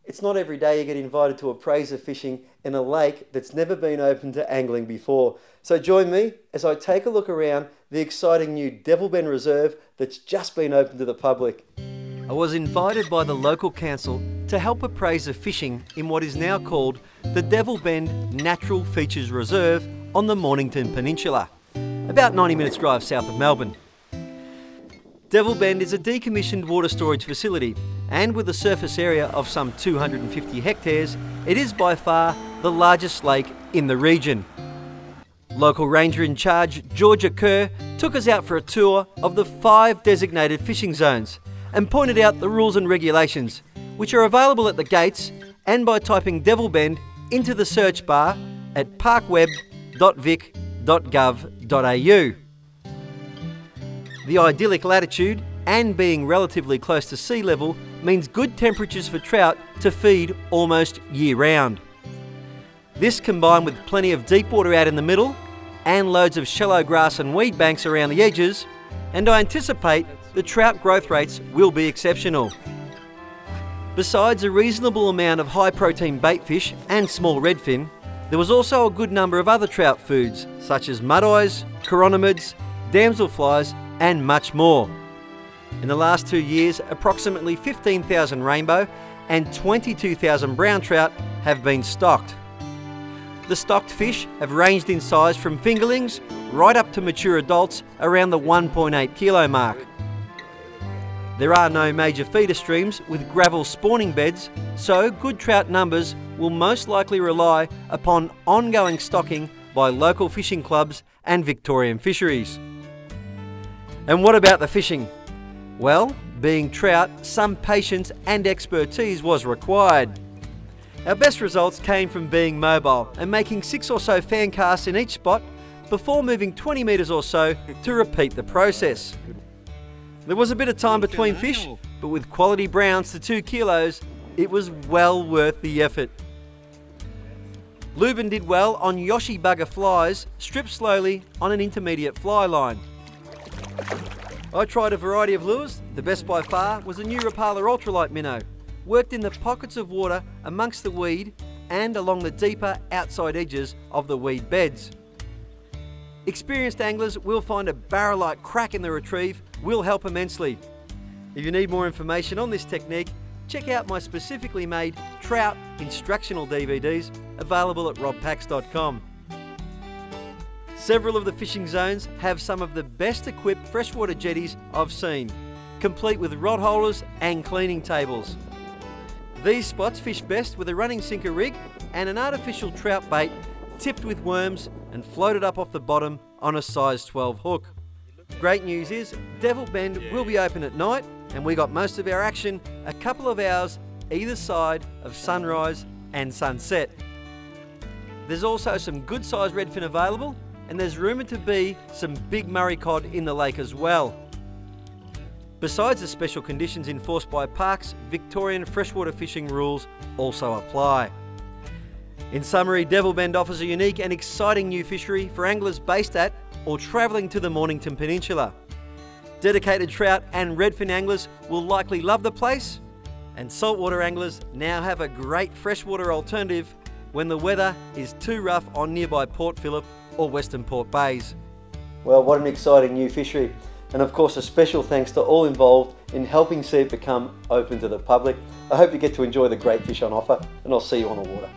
It's not every day you get invited to appraiser fishing in a lake that's never been open to angling before. So join me as I take a look around the exciting new Devilbend Reserve that's just been opened to the public. I was invited by the local council to help appraiser fishing in what is now called the Devilbend Natural Features Reserve on the Mornington Peninsula, about 90 minutes drive south of Melbourne. Devilbend is a decommissioned water storage facility, and with a surface area of some 250 hectares, it is by far the largest lake in the region. Local ranger in charge, Georgia Kerr, took us out for a tour of the 5 designated fishing zones and pointed out the rules and regulations, which are available at the gates and by typing Devilbend into the search bar at parkweb.vic.gov.au. The idyllic latitude and being relatively close to sea level means good temperatures for trout to feed almost year round. This, combined with plenty of deep water out in the middle and loads of shallow grass and weed banks around the edges, and I anticipate the trout growth rates will be exceptional. Besides a reasonable amount of high protein bait fish and small redfin, there was also a good number of other trout foods such as mud-eyes, chironomids, damselflies and much more. In the last 2 years, approximately 15,000 rainbow and 22,000 brown trout have been stocked. The stocked fish have ranged in size from fingerlings right up to mature adults around the 1.8 kilo mark. There are no major feeder streams with gravel spawning beds, so good trout numbers will most likely rely upon ongoing stocking by local fishing clubs and Victorian fisheries. And what about the fishing? Well, being trout, some patience and expertise was required. Our best results came from being mobile and making 6 or so fan casts in each spot before moving 20 metres or so to repeat the process. There was a bit of time between fish, but with quality browns to 2 kilos, it was well worth the effort. Lubin did well on Yoshi bugger flies, stripped slowly on an intermediate fly line. I tried a variety of lures. The best by far was a new Rapala ultralight minnow, worked in the pockets of water amongst the weed and along the deeper outside edges of the weed beds. Experienced anglers will find a barrel-like crack in the retrieve will help immensely. If you need more information on this technique, check out my specifically made trout instructional DVDs available at robpacks.com. Several of the fishing zones have some of the best equipped freshwater jetties I've seen, complete with rod holders and cleaning tables. These spots fish best with a running sinker rig and an artificial trout bait tipped with worms and floated up off the bottom on a size 12 hook. Great news is Devilbend will be open at night, and we got most of our action a couple of hours either side of sunrise and sunset. There's also some good sized redfin available, and there's rumoured to be some big Murray cod in the lake as well. Besides the special conditions enforced by parks, Victorian freshwater fishing rules also apply. In summary, Devilbend offers a unique and exciting new fishery for anglers based at or travelling to the Mornington Peninsula. Dedicated trout and redfin anglers will likely love the place, and saltwater anglers now have a great freshwater alternative when the weather is too rough on nearby Port Phillip or Western Port Bays. Well, what an exciting new fishery, and of course a special thanks to all involved in helping see it become open to the public. I hope you get to enjoy the great fish on offer, and I'll see you on the water.